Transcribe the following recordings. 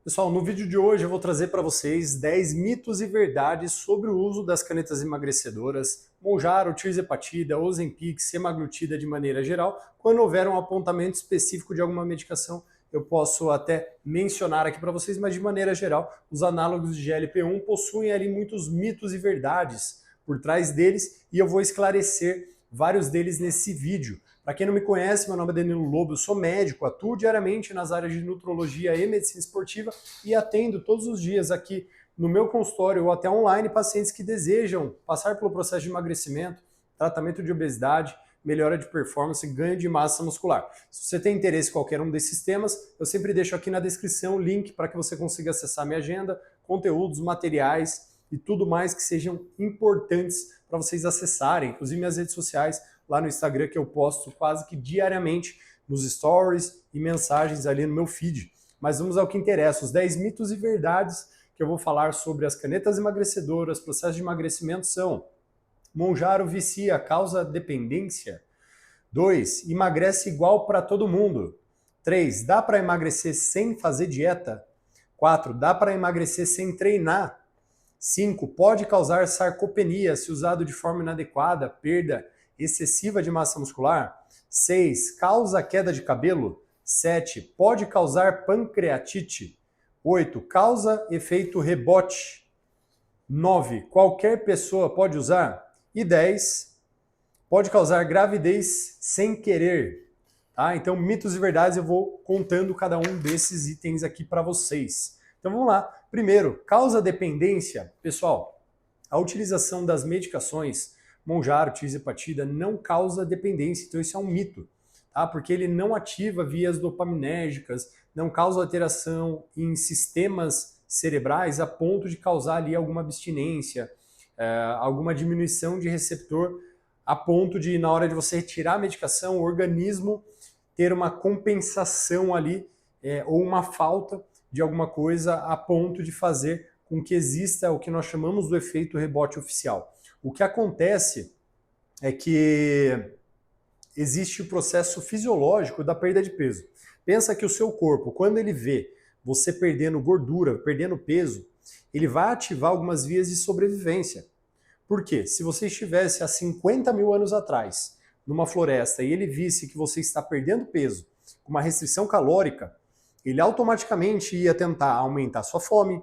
Pessoal, no vídeo de hoje eu vou trazer para vocês 10 mitos e verdades sobre o uso das canetas emagrecedoras, Mounjaro, tirzepatida, Ozempic, semaglutida de maneira geral. Quando houver um apontamento específico de alguma medicação, eu posso até mencionar aqui para vocês, mas de maneira geral, os análogos de GLP-1 possuem ali muitos mitos e verdades por trás deles e eu vou esclarecer vários deles nesse vídeo. Para quem não me conhece, meu nome é Danilo Lobo, eu sou médico, atuo diariamente nas áreas de nutrologia e medicina esportiva e atendo todos os dias aqui no meu consultório ou até online pacientes que desejam passar pelo processo de emagrecimento, tratamento de obesidade, melhora de performance e ganho de massa muscular. Se você tem interesse em qualquer um desses temas, eu sempre deixo aqui na descrição o link para que você consiga acessar minha agenda, conteúdos, materiais e tudo mais que sejam importantes para vocês acessarem, inclusive minhas redes sociais, lá no Instagram, que eu posto quase que diariamente nos stories e mensagens ali no meu feed. Mas vamos ao que interessa, os 10 mitos e verdades que eu vou falar sobre as canetas emagrecedoras, processo de emagrecimento são: Mounjaro vicia, causa dependência. 2. Emagrece igual para todo mundo. 3. Dá para emagrecer sem fazer dieta. 4. Dá para emagrecer sem treinar. 5. Pode causar sarcopenia se usado de forma inadequada, perda excessiva de massa muscular. 6. Causa queda de cabelo. 7. Pode causar pancreatite. 8. Causa efeito rebote. 9. Qualquer pessoa pode usar. E 10. Pode causar gravidez sem querer. Tá? Então, mitos e verdades, eu vou contando cada um desses itens aqui para vocês. Então vamos lá. Primeiro, causa dependência. Pessoal, a utilização das medicações Mounjaro, tirzepatida não causa dependência, então isso é um mito, tá? Porque ele não ativa vias dopaminérgicas, não causa alteração em sistemas cerebrais a ponto de causar ali alguma abstinência, alguma diminuição de receptor a ponto de, na hora de você retirar a medicação, o organismo ter uma compensação ali ou uma falta de alguma coisa a ponto de fazer com que exista o que nós chamamos do efeito rebote oficial. O que acontece é que existe o processo fisiológico da perda de peso. Pensa que o seu corpo, quando ele vê você perdendo gordura, perdendo peso, ele vai ativar algumas vias de sobrevivência. Por quê? Se você estivesse há 50 mil anos atrás, numa floresta, e ele visse que você está perdendo peso, com uma restrição calórica, ele automaticamente ia tentar aumentar sua fome,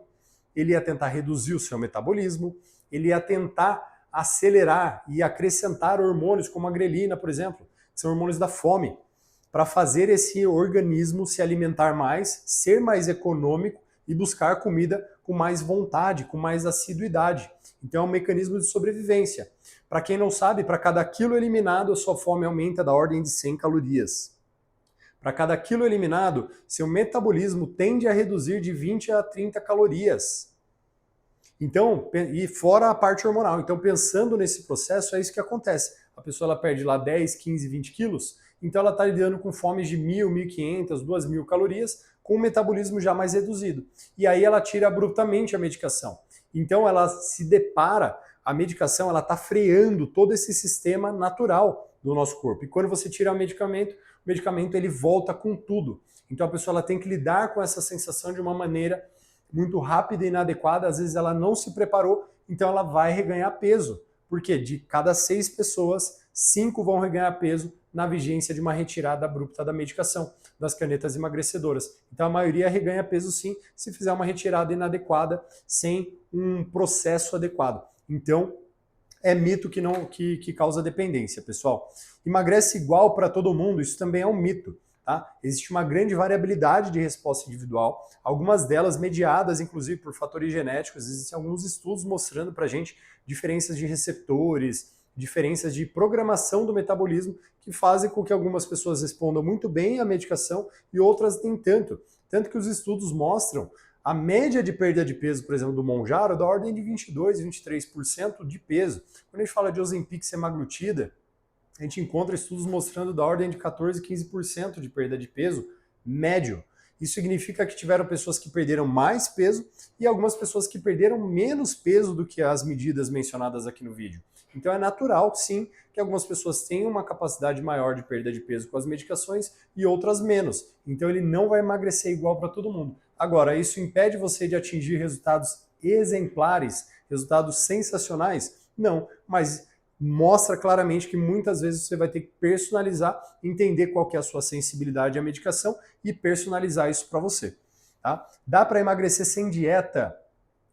ele ia tentar reduzir o seu metabolismo, ele ia tentar acelerar e acrescentar hormônios como a grelina, por exemplo, que são hormônios da fome, para fazer esse organismo se alimentar mais, ser mais econômico e buscar comida com mais vontade, com mais assiduidade. Então é um mecanismo de sobrevivência. Para quem não sabe, para cada quilo eliminado, a sua fome aumenta da ordem de 100 calorias. Para cada quilo eliminado, seu metabolismo tende a reduzir de 20 a 30 calorias. Então, e fora a parte hormonal. Então, pensando nesse processo, é isso que acontece. A pessoa ela perde lá 10, 15, 20 quilos, então ela está lidando com fomes de 1.000, 1.500, 2.000 calorias, com o metabolismo já mais reduzido. E aí ela tira abruptamente a medicação. Então, ela se depara, a medicação ela está freando todo esse sistema natural do nosso corpo. E quando você tira o medicamento ele volta com tudo. Então, a pessoa ela tem que lidar com essa sensação de uma maneira muito rápida e inadequada, às vezes ela não se preparou, então ela vai reganhar peso. Porque de cada 6 pessoas, 5 vão reganhar peso na vigência de uma retirada abrupta da medicação, das canetas emagrecedoras. Então a maioria reganha peso sim, se fizer uma retirada inadequada, sem um processo adequado. Então, é mito que causa dependência, pessoal. Emagrece igual para todo mundo, isso também é um mito. Tá? Existe uma grande variabilidade de resposta individual, algumas delas mediadas, inclusive, por fatores genéticos. Existem alguns estudos mostrando para a gente diferenças de receptores, diferenças de programação do metabolismo que fazem com que algumas pessoas respondam muito bem à medicação e outras nem tanto. Tanto que os estudos mostram a média de perda de peso, por exemplo, do Mounjaro, da ordem de 22, 23% de peso. Quando a gente fala de Ozempic semaglutida, a gente encontra estudos mostrando da ordem de 14, 15% de perda de peso médio. Isso significa que tiveram pessoas que perderam mais peso e algumas pessoas que perderam menos peso do que as medidas mencionadas aqui no vídeo. Então é natural, sim, que algumas pessoas tenham uma capacidade maior de perda de peso com as medicações e outras menos. Então ele não vai emagrecer igual para todo mundo. Agora, isso impede você de atingir resultados exemplares, resultados sensacionais? Não, mas mostra claramente que muitas vezes você vai ter que personalizar, entender qual que é a sua sensibilidade à medicação e personalizar isso para você. Tá? Dá para emagrecer sem dieta?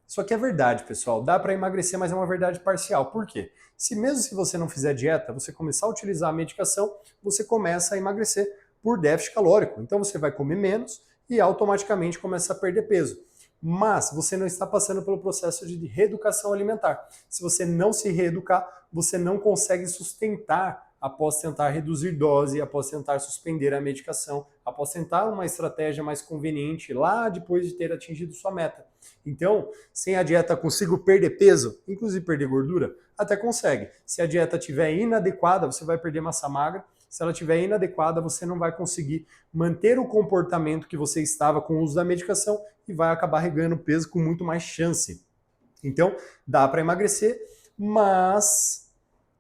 Isso aqui é verdade, pessoal. Dá para emagrecer, mas é uma verdade parcial. Por quê? Se mesmo se você não fizer dieta, você começar a utilizar a medicação, você começa a emagrecer por déficit calórico. Então você vai comer menos e automaticamente começa a perder peso. Mas você não está passando pelo processo de reeducação alimentar. Se você não se reeducar, você não consegue sustentar após tentar reduzir dose, após tentar suspender a medicação, após tentar uma estratégia mais conveniente lá depois de ter atingido sua meta. Então, sem a dieta consigo perder peso, inclusive perder gordura? Até consegue. Se a dieta estiver inadequada, você vai perder massa magra. Se ela estiver inadequada, você não vai conseguir manter o comportamento que você estava com o uso da medicação e vai acabar reganhando peso com muito mais chance. Então, dá para emagrecer, mas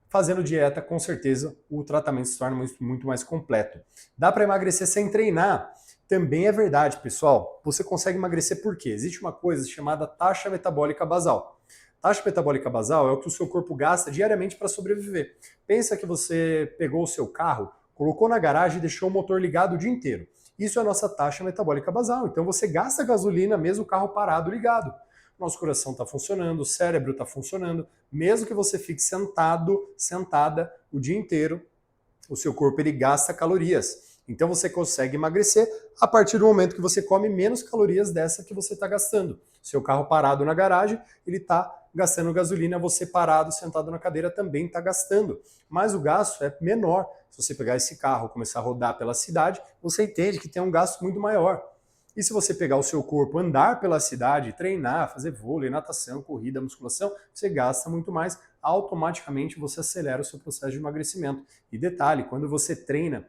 fazendo dieta, com certeza, o tratamento se torna muito mais completo. Dá para emagrecer sem treinar? Também é verdade, pessoal. Você consegue emagrecer por quê? Existe uma coisa chamada taxa metabólica basal. Taxa metabólica basal é o que o seu corpo gasta diariamente para sobreviver. Pensa que você pegou o seu carro, colocou na garagem e deixou o motor ligado o dia inteiro. Isso é a nossa taxa metabólica basal. Então você gasta gasolina mesmo o carro parado ligado. Nosso coração está funcionando, o cérebro está funcionando. Mesmo que você fique sentado, sentada o dia inteiro, o seu corpo ele gasta calorias. Então você consegue emagrecer a partir do momento que você come menos calorias dessa que você está gastando. Seu carro parado na garagem, ele está gastando gasolina, você parado, sentado na cadeira também está gastando. Mas o gasto é menor. Se você pegar esse carro e começar a rodar pela cidade, você entende que tem um gasto muito maior. E se você pegar o seu corpo, andar pela cidade, treinar, fazer vôlei, natação, corrida, musculação, você gasta muito mais, automaticamente você acelera o seu processo de emagrecimento. E detalhe, quando você treina,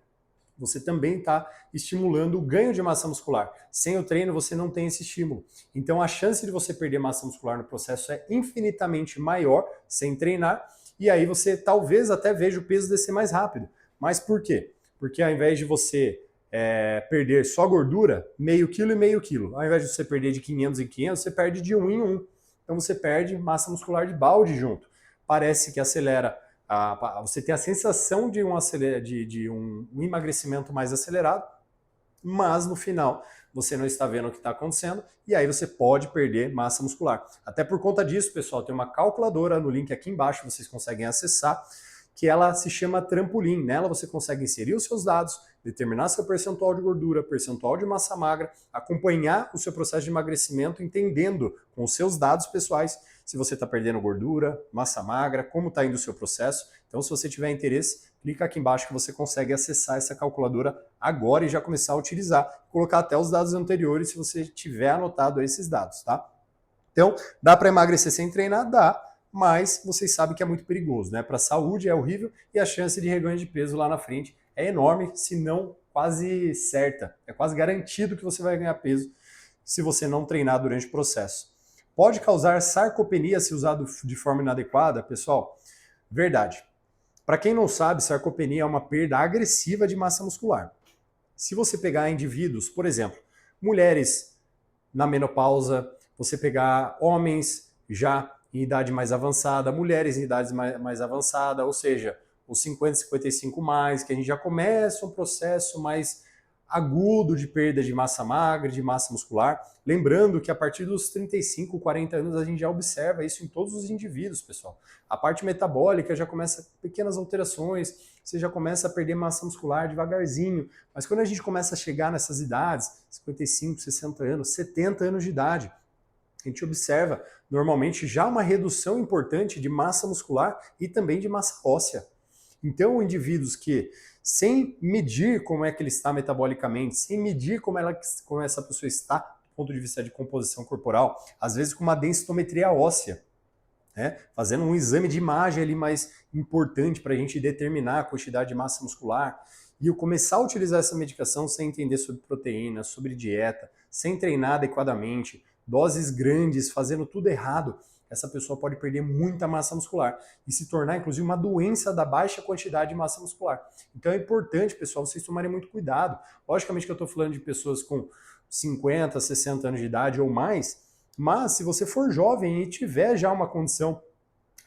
você também está estimulando o ganho de massa muscular. Sem o treino, você não tem esse estímulo. Então, a chance de você perder massa muscular no processo é infinitamente maior sem treinar, e aí você talvez até veja o peso descer mais rápido. Mas por quê? Porque ao invés de você perder só gordura, meio quilo e meio quilo. Ao invés de você perder de 500 em 500, você perde de 1 em 1. Então você perde massa muscular de balde junto. Parece que acelera, você tem a sensação de um emagrecimento mais acelerado, mas no final você não está vendo o que está acontecendo e aí você pode perder massa muscular. Até por conta disso, pessoal, tem uma calculadora no link aqui embaixo, vocês conseguem acessar, que ela se chama Trampolim. Nela você consegue inserir os seus dados, determinar seu percentual de gordura, percentual de massa magra, acompanhar o seu processo de emagrecimento, entendendo com os seus dados pessoais se você está perdendo gordura, massa magra, como está indo o seu processo. Então, se você tiver interesse, clica aqui embaixo que você consegue acessar essa calculadora agora e já começar a utilizar, colocar até os dados anteriores se você tiver anotado esses dados, tá? Então, dá para emagrecer sem treinar? Dá, mas vocês sabem que é muito perigoso, né? Para a saúde é horrível e a chance de reganho de peso lá na frente é enorme, se não quase certa. É quase garantido que você vai ganhar peso se você não treinar durante o processo. Pode causar sarcopenia se usado de forma inadequada, pessoal? Verdade. Para quem não sabe, sarcopenia é uma perda agressiva de massa muscular. Se você pegar indivíduos, por exemplo, mulheres na menopausa, você pegar homens já em idade mais avançada, mulheres em idade mais avançada, ou seja, os 50, 55 mais, que a gente já começa um processo mais agudo de perda de massa magra, de massa muscular. Lembrando que a partir dos 35, 40 anos a gente já observa isso em todos os indivíduos, pessoal. A parte metabólica já começa pequenas alterações, você já começa a perder massa muscular devagarzinho. Mas quando a gente começa a chegar nessas idades, 55, 60 anos, 70 anos de idade, a gente observa normalmente já uma redução importante de massa muscular e também de massa óssea. Então, indivíduos que, sem medir como é que ele está metabolicamente, sem medir como essa pessoa está do ponto de vista de composição corporal, às vezes com uma densitometria óssea, né? Fazendo um exame de imagem ali mais importante para a gente determinar a quantidade de massa muscular, e eu começar a utilizar essa medicação sem entender sobre proteína, sobre dieta, sem treinar adequadamente, doses grandes, fazendo tudo errado, essa pessoa pode perder muita massa muscular e se tornar, inclusive, uma doença da baixa quantidade de massa muscular. Então é importante, pessoal, vocês tomarem muito cuidado. Logicamente que eu estou falando de pessoas com 50, 60 anos de idade ou mais, mas se você for jovem e tiver já uma condição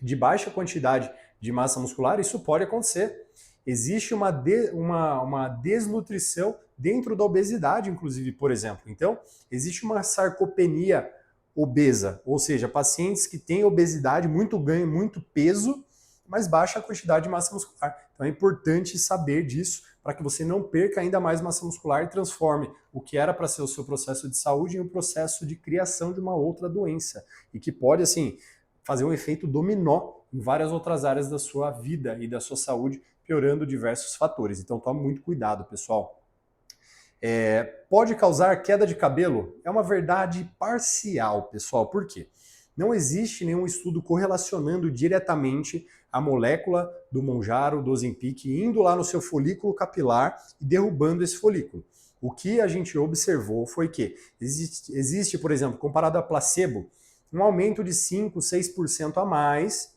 de baixa quantidade de massa muscular, isso pode acontecer. Existe uma desnutrição dentro da obesidade, inclusive, por exemplo. Então, existe uma sarcopenia obesa, ou seja, pacientes que têm obesidade, muito ganho, muito peso, mas baixa quantidade de massa muscular. Então é importante saber disso para que você não perca ainda mais massa muscular e transforme o que era para ser o seu processo de saúde em um processo de criação de uma outra doença. E que pode, assim, fazer um efeito dominó em várias outras áreas da sua vida e da sua saúde, piorando diversos fatores. Então tome muito cuidado, pessoal. Pode causar queda de cabelo? É uma verdade parcial, pessoal. Por quê? Não existe nenhum estudo correlacionando diretamente a molécula do Mounjaro, do Ozempic, indo lá no seu folículo capilar e derrubando esse folículo. O que a gente observou foi que existe, por exemplo, comparado a placebo, um aumento de 5, 6% a mais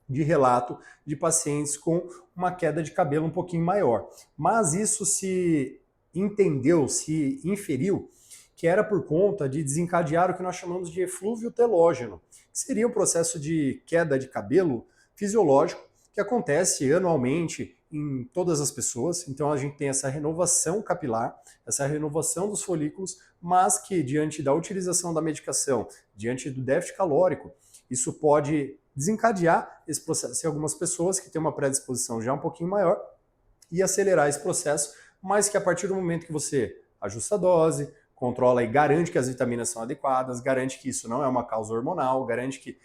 de relato de pacientes com uma queda de cabelo um pouquinho maior. Mas isso se entendeu, se inferiu, que era por conta de desencadear o que nós chamamos de eflúvio telógeno, que seria um processo de queda de cabelo fisiológico que acontece anualmente em todas as pessoas. Então a gente tem essa renovação capilar, essa renovação dos folículos, mas que diante da utilização da medicação, diante do déficit calórico, isso pode desencadear esse processo em algumas pessoas que têm uma predisposição já um pouquinho maior e acelerar esse processo, mas que a partir do momento que você ajusta a dose, controla e garante que as vitaminas são adequadas, garante que isso não é uma causa hormonal, garante que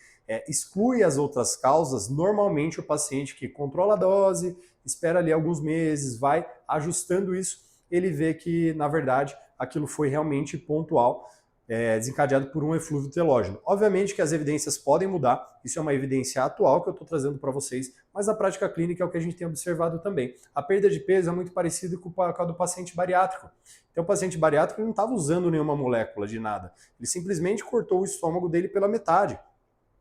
exclui as outras causas, normalmente o paciente que controla a dose, espera ali alguns meses, vai ajustando isso, ele vê que, na verdade, aquilo foi realmente pontual, desencadeado por um eflúvio telógeno. Obviamente que as evidências podem mudar, isso é uma evidência atual que eu estou trazendo para vocês, mas na prática clínica é o que a gente tem observado também. A perda de peso é muito parecida com a do paciente bariátrico. Então o paciente bariátrico não estava usando nenhuma molécula de nada, ele simplesmente cortou o estômago dele pela metade.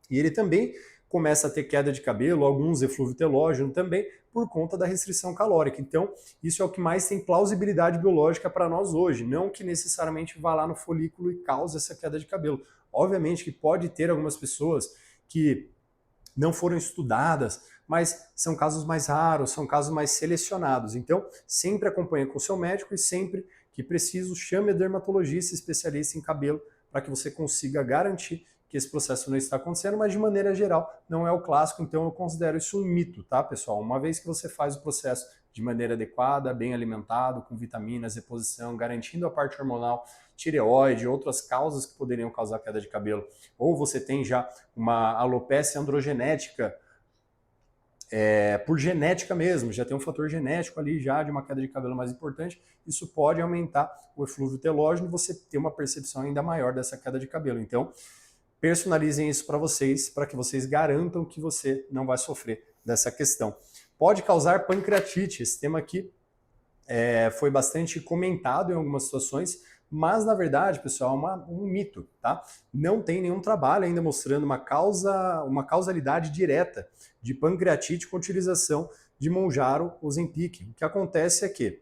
E ele também começa a ter queda de cabelo, alguns eflúvio telógeno também, por conta da restrição calórica. Então, isso é o que mais tem plausibilidade biológica para nós hoje, não que necessariamente vá lá no folículo e cause essa queda de cabelo. Obviamente que pode ter algumas pessoas que não foram estudadas, mas são casos mais raros, são casos mais selecionados. Então, sempre acompanhe com o seu médico e sempre que preciso, chame a dermatologista especialista em cabelo para que você consiga garantir que esse processo não está acontecendo, mas de maneira geral não é o clássico, então eu considero isso um mito, tá, pessoal? Uma vez que você faz o processo de maneira adequada, bem alimentado, com vitaminas, reposição, garantindo a parte hormonal, tireoide, outras causas que poderiam causar queda de cabelo, ou você tem já uma alopecia androgenética, por genética mesmo, já tem um fator genético ali já de uma queda de cabelo mais importante, isso pode aumentar o eflúvio telógeno e você ter uma percepção ainda maior dessa queda de cabelo. Então, personalizem isso para que vocês garantam que você não vai sofrer dessa questão. Pode causar pancreatite, esse tema aqui foi bastante comentado em algumas situações, mas na verdade, pessoal, é um mito, tá? Não tem nenhum trabalho ainda mostrando uma causalidade direta de pancreatite com utilização de Mounjaro Ozempic. O que acontece é que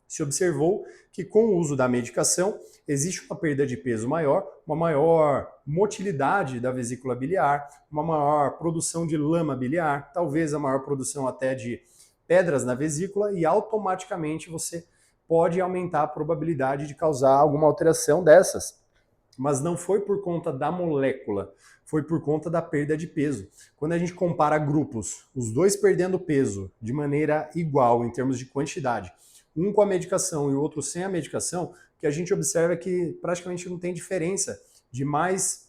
se observou que com o uso da medicação existe uma perda de peso maior, uma maior motilidade da vesícula biliar, uma maior produção de lama biliar, talvez a maior produção até de pedras na vesícula e automaticamente você pode aumentar a probabilidade de causar alguma alteração dessas. Mas não foi por conta da molécula, foi por conta da perda de peso. Quando a gente compara grupos, os dois perdendo peso de maneira igual em termos de quantidade, um com a medicação e o outro sem a medicação, o que a gente observa é que praticamente não tem diferença de mais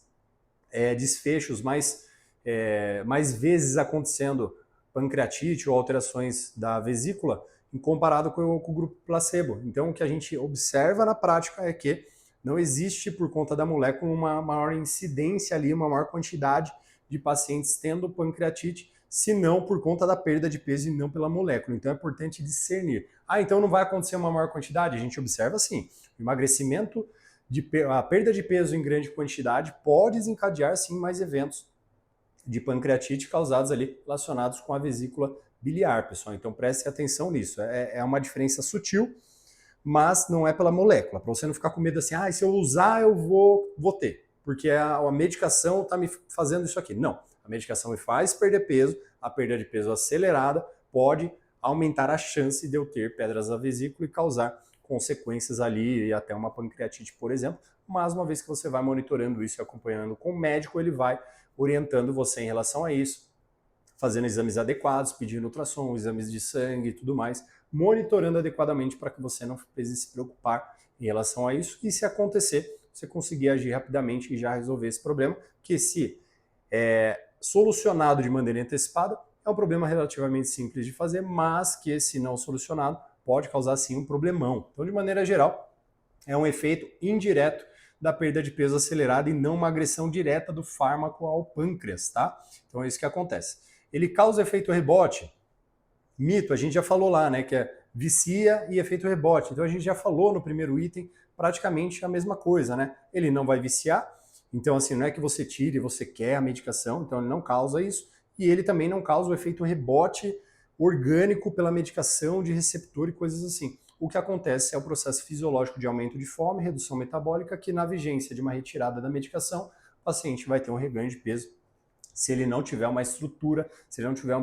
desfechos, mais vezes acontecendo pancreatite ou alterações da vesícula, comparado com o grupo placebo. Então, o que a gente observa na prática é que não existe, por conta da molécula, uma maior incidência ali, uma maior quantidade de pacientes tendo pancreatite, se não por conta da perda de peso e não pela molécula. Então é importante discernir. Então não vai acontecer uma maior quantidade? A gente observa sim. O emagrecimento, a perda de peso em grande quantidade pode desencadear sim mais eventos de pancreatite causados ali relacionados com a vesícula biliar, pessoal. Então preste atenção nisso. É uma diferença sutil, mas não é pela molécula, para você não ficar com medo assim, se eu usar eu vou ter, porque a medicação está me fazendo isso aqui. Não, a medicação me faz perder peso, a perda de peso acelerada pode aumentar a chance de eu ter pedras na vesícula e causar consequências ali e até uma pancreatite, por exemplo, mas uma vez que você vai monitorando isso e acompanhando com o médico, ele vai orientando você em relação a isso, fazendo exames adequados, pedindo ultrassom, exames de sangue e tudo mais, monitorando adequadamente para que você não precise se preocupar em relação a isso e se acontecer, você conseguir agir rapidamente e já resolver esse problema, que se solucionado de maneira antecipada, é um problema relativamente simples de fazer, mas que se não solucionado, pode causar sim um problemão. Então, de maneira geral, é um efeito indireto da perda de peso acelerada e não uma agressão direta do fármaco ao pâncreas, tá? Então é isso que acontece. Ele causa efeito rebote? Mito, a gente já falou lá, né, que é vicia e efeito rebote. Então a gente já falou no primeiro item praticamente a mesma coisa, né? Ele não vai viciar, então assim, não é que você tire e você quer a medicação, então ele não causa isso, e ele também não causa o efeito rebote orgânico pela medicação de receptor e coisas assim. O que acontece é o processo fisiológico de aumento de fome, redução metabólica, que na vigência de uma retirada da medicação, o paciente vai ter um reganho de peso se ele não tiver uma estrutura, se ele não tiver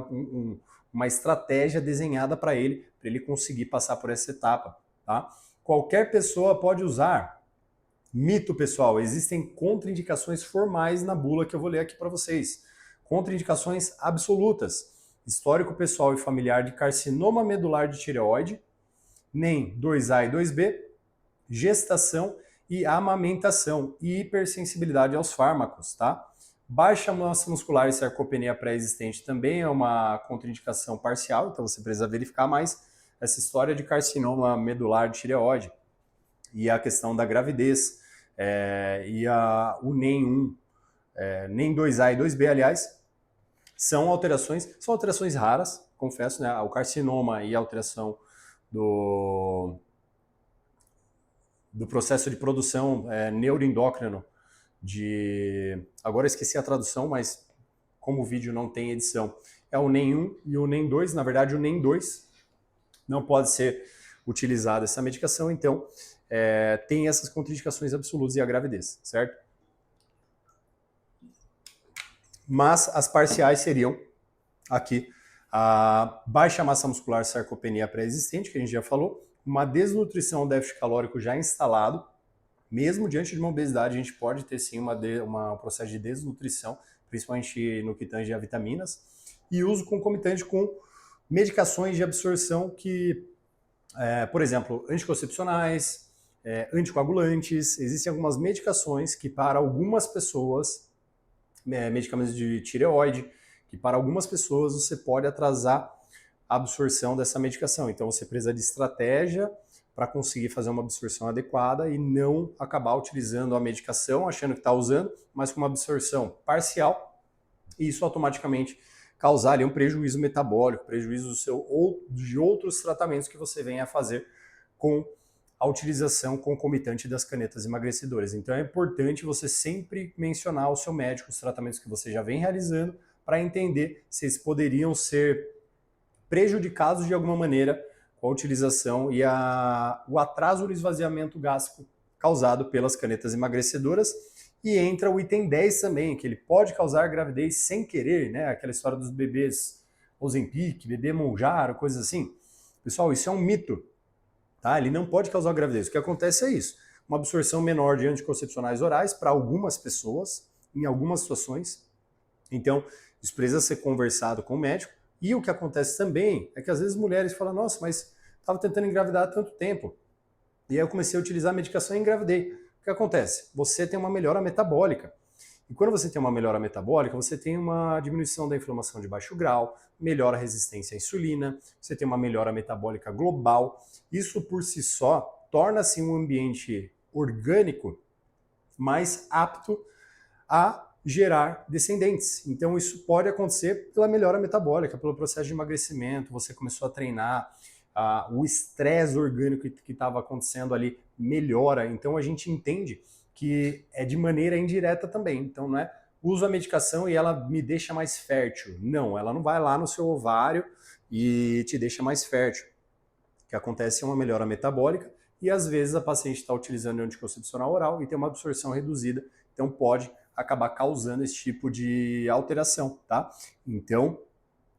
uma estratégia desenhada para ele conseguir passar por essa etapa. Tá? Qualquer pessoa pode usar. Mito, pessoal, existem contraindicações formais na bula que eu vou ler aqui para vocês. Contraindicações absolutas. Histórico pessoal e familiar de carcinoma medular de tireoide, NEM 2A e 2B, gestação e amamentação e hipersensibilidade aos fármacos, tá? Baixa massa muscular e sarcopenia pré-existente também é uma contraindicação parcial, então você precisa verificar mais essa história de carcinoma medular de tireoide e a questão da gravidez o NEM1, NEM 2A e 2B, aliás, são alterações raras, confesso, né? O carcinoma e a alteração do processo de produção neuroendócrino agora eu esqueci a tradução, mas como o vídeo não tem edição, é o NEM1 e o NEM2. Na verdade, o NEM2 não pode ser utilizado essa medicação, então tem essas contraindicações absolutas e a gravidez, certo? Mas as parciais seriam aqui a baixa massa muscular, sarcopenia pré-existente, que a gente já falou, uma desnutrição, déficit calórico já instalado. Mesmo diante de uma obesidade, a gente pode ter sim um processo de desnutrição, principalmente no que tange a vitaminas, e uso concomitante com medicações de absorção que, por exemplo, anticoncepcionais, anticoagulantes. Existem algumas medicações que para algumas pessoas, medicamentos de tireoide, que para algumas pessoas você pode atrasar a absorção dessa medicação. Então você precisa de estratégia para conseguir fazer uma absorção adequada e não acabar utilizando a medicação, achando que está usando, mas com uma absorção parcial, e isso automaticamente causar ali um prejuízo metabólico, prejuízo ou de outros tratamentos que você venha a fazer com a utilização concomitante das canetas emagrecedoras. Então é importante você sempre mencionar ao seu médico os tratamentos que você já vem realizando para entender se eles poderiam ser prejudicados de alguma maneira com a utilização e o atraso do esvaziamento gástrico causado pelas canetas emagrecedoras. E entra o item 10 também, que ele pode causar gravidez sem querer, né? Aquela história dos bebês Ozempic, bebê Mounjaro, coisas assim. Pessoal, isso é um mito, tá? Ele não pode causar gravidez. O que acontece é isso, uma absorção menor de anticoncepcionais orais para algumas pessoas, em algumas situações. Então, isso precisa ser conversado com o médico. E o que acontece também é que às vezes mulheres falam, nossa, mas estava tentando engravidar há tanto tempo. E aí eu comecei a utilizar a medicação e engravidei. O que acontece? Você tem uma melhora metabólica. E quando você tem uma melhora metabólica, você tem uma diminuição da inflamação de baixo grau, melhora a resistência à insulina, você tem uma melhora metabólica global. Isso por si só torna-se um ambiente orgânico mais apto a gerar descendentes. Então isso pode acontecer pela melhora metabólica, pelo processo de emagrecimento, você começou a treinar, o estresse orgânico que estava acontecendo ali melhora. Então a gente entende que é de maneira indireta também. Então não é uso a medicação e ela me deixa mais fértil. Não, ela não vai lá no seu ovário e te deixa mais fértil. O que acontece é uma melhora metabólica e às vezes a paciente está utilizando anticoncepcional oral e tem uma absorção reduzida, então pode acabar causando esse tipo de alteração, tá? Então,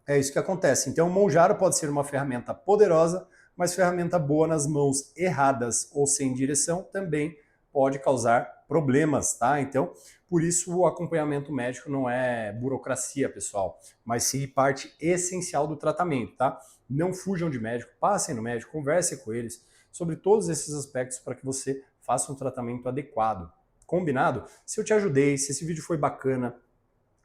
é isso que acontece. Então, o Monjaro pode ser uma ferramenta poderosa, mas ferramenta boa nas mãos erradas ou sem direção também pode causar problemas, tá? Então, por isso o acompanhamento médico não é burocracia, pessoal, mas sim parte essencial do tratamento, tá? Não fujam de médico, passem no médico, conversem com eles sobre todos esses aspectos para que você faça um tratamento adequado. Combinado? Se eu te ajudei, se esse vídeo foi bacana,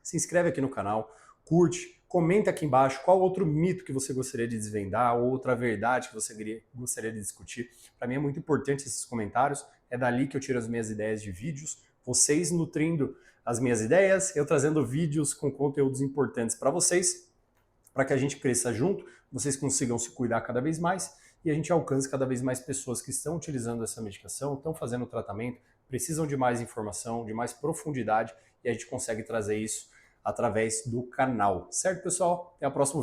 se inscreve aqui no canal, curte, comenta aqui embaixo qual outro mito que você gostaria de desvendar ou outra verdade que você gostaria de discutir. Para mim é muito importante esses comentários, é dali que eu tiro as minhas ideias de vídeos, vocês nutrindo as minhas ideias, eu trazendo vídeos com conteúdos importantes para vocês, para que a gente cresça junto, vocês consigam se cuidar cada vez mais e a gente alcance cada vez mais pessoas que estão utilizando essa medicação, estão fazendo o tratamento, precisam de mais informação, de mais profundidade e a gente consegue trazer isso através do canal. Certo, pessoal? Até a próxima.